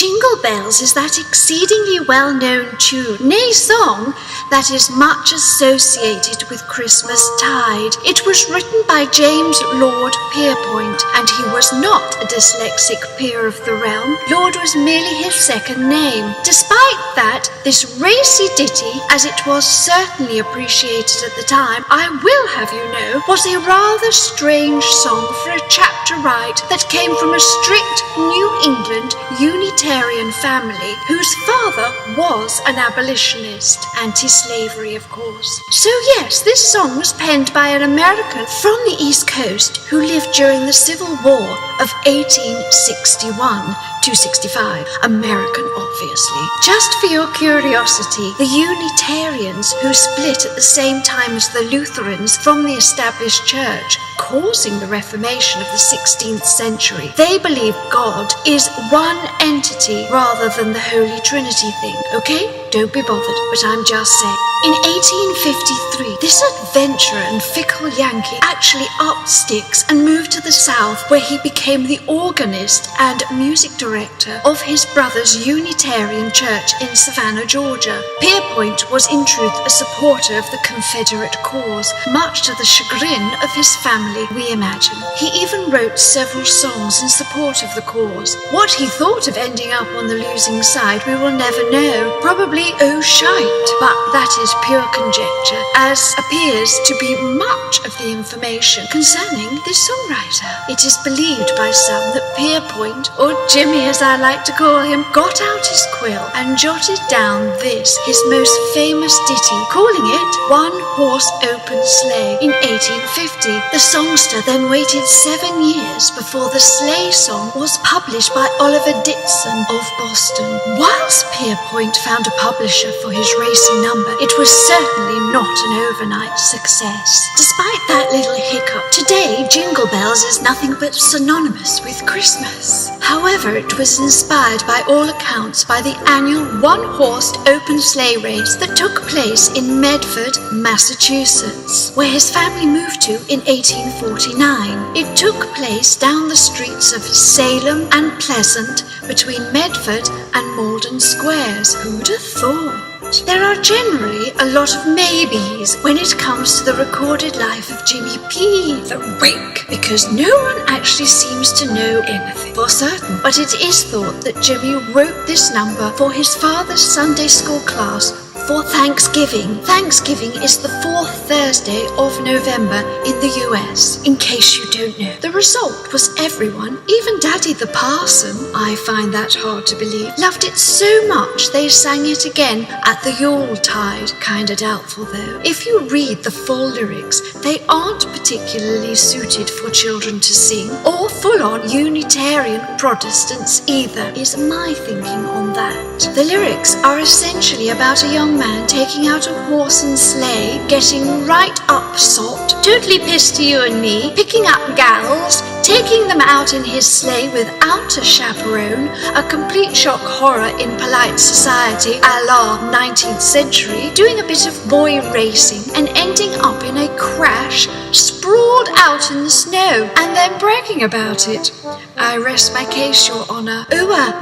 Jingle Bells is that exceedingly well-known tune, nay song, that is much associated with Christmas tide. It was written by James Lord Pierpoint, and he was not a dyslexic peer of the realm. Lord was merely his second name. Despite that, this racy ditty, as it was certainly appreciated at the time, I will have you know, was a rather strange song for a chap to write that came from a strict New England Unitarian family whose father was an abolitionist, anti-slavery of course. So yes, this song was penned by an American from the East Coast who lived during the Civil War of 1861 to 65. American, obviously. Just for your curiosity, the Unitarians who split at the same time as the Lutherans from the established church, causing the Reformation of the 16th century, they believe God is one entity rather than the Holy Trinity thing, okay? Don't be bothered, but I'm just saying. In 1853, this adventurer and fickle Yankee actually upped sticks and moved to the South, where he became the organist and music director of his brother's Unitarian church in Savannah, Georgia. Pierpoint was in truth a supporter of the Confederate cause, much to the chagrin of his family, we imagine. He even wrote several songs in support of the cause. What he thought of ending up on the losing side, we will never know. Probably oh shite, but that is pure conjecture, as appears to be much of the information concerning this songwriter. It is believed by some that Pierpoint, or Jimmy as I like to call him, got out his quill and jotted down this, his most famous ditty, calling it One Horse Open Sleigh in 1850. The songster then waited 7 years before the sleigh song was published by Oliver Ditson of Boston. Whilst Pierpoint found a publisher for his racy number, it was certainly not an overnight success. Despite that little hiccup, today Jingle Bells is nothing but synonymous with Christmas. However, it was inspired by all accounts by the annual one-horsed open sleigh race that took place in Medford, Massachusetts, where his family moved to in 1849. It took place down the streets of Salem and Pleasant between Medford and Malden Squares. Who'd have thought? There are generally a lot of maybes when it comes to the recorded life of Jimmy P, the rake, because no one actually seems to know anything for certain. But it is thought that Jimmy wrote this number for his father's Sunday school class for Thanksgiving. Thanksgiving is the 4th Thursday of November in the US, in case you don't know. The result was everyone, even Daddy the parson, I find that hard to believe, loved it so much they sang it again at the Yuletide. Kinda doubtful though. If you read the full lyrics, they aren't particularly suited for children to sing, or full-on Unitarian Protestants either, is my thinking on that. The lyrics are essentially about a young man taking out a horse and sleigh, getting right up sot, totally pissed to you and me, picking up gals, taking them out in his sleigh without a chaperone, a complete shock horror in polite society a la 19th century, doing a bit of boy racing and ending up in a crash, sprawled out in the snow, and then bragging about it. I rest my case, Your Honour.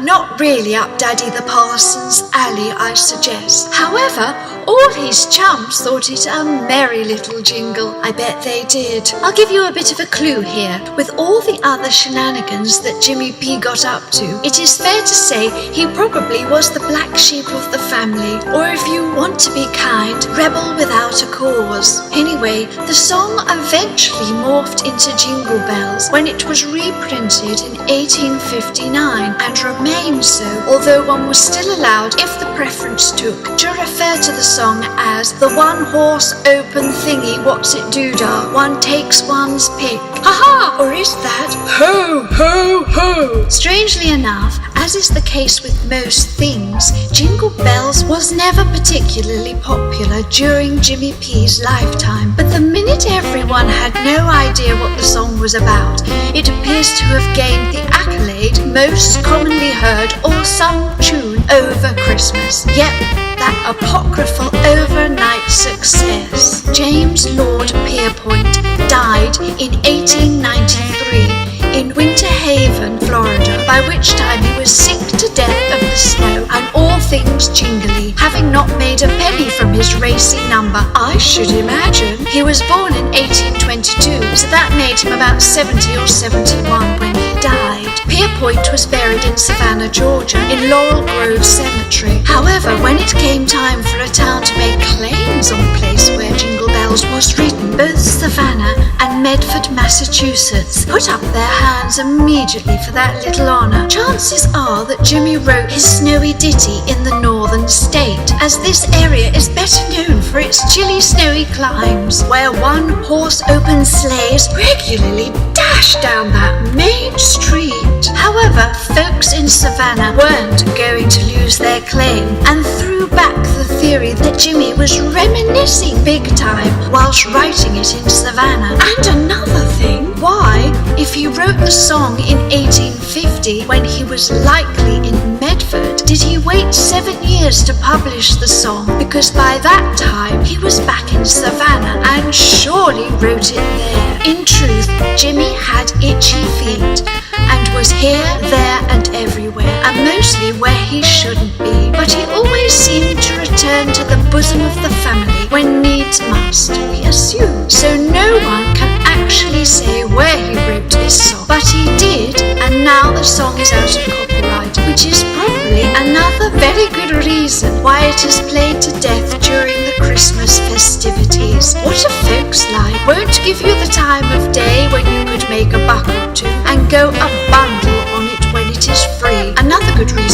Not really up Daddy the parson's alley, I suggest. However, all his chums thought it a merry little jingle. I bet they did. I'll give you a bit of a clue here. With all the other shenanigans that Jimmy P got up to, it is fair to say he probably was the black sheep of the family, or if you want to be kind, rebel without a cause. Anyway, the song eventually morphed into Jingle Bells when it was reprinted in 1859 and remained so, although one was still allowed, if the preference took, to refer to the song as the one horse open thingy what's it doodah, one takes one's pick. Ha-ha! Or is that ho ho ho? Strangely enough, as is the case with most things, Jingle Bells was never particularly popular during Jimmy P's lifetime, but the minute everyone had no idea what the song was about, it appears to have gained the accolade most commonly heard or sung tune over Christmas. Yep, that apocryphal overnight success. James Lord Pierpoint died in 1893 in Winter Haven, Florida, by which time he was sick to death of bells jingly, having not made a penny from his racy number, I should imagine. He was born in 1822, so that made him about 70 or 71 when he died. Pierpoint was buried in Savannah, Georgia, in Laurel Grove Cemetery. However, when it came time for a town to make claims on the place where Jingle Bells was written, both Savannah and Medford, Massachusetts, put up their hands immediately for that little honor. Chances are that Jimmy wrote his snowy ditty in the northern state, as this area is better known for its chilly, snowy climes, where one-horse open sleighs regularly dash down that main street. However, folks in Savannah weren't going to lose their claim and threw back the theory that Jimmy was reminiscing big time whilst writing it in Savannah. And another thing, why, if he wrote the song in 1850 when he was likely in Medford, did he wait 7 years to publish the song? Because by that time he was back in Savannah and surely wrote it there. In truth, Jimmy had itchy feet and was here, there and everywhere, and mostly where he shouldn't be. But he always seemed to return to the bosom of the family when needs must, we assume. So no one can actually say where he wrote his song. But he did, and now the song is out of copyright, which is probably another very good reason why it is played to death during the Christmas festivities. What are folks like? Won't give you the time of day when you could make a buck or two and go a bundle on it when it is free. Another good reason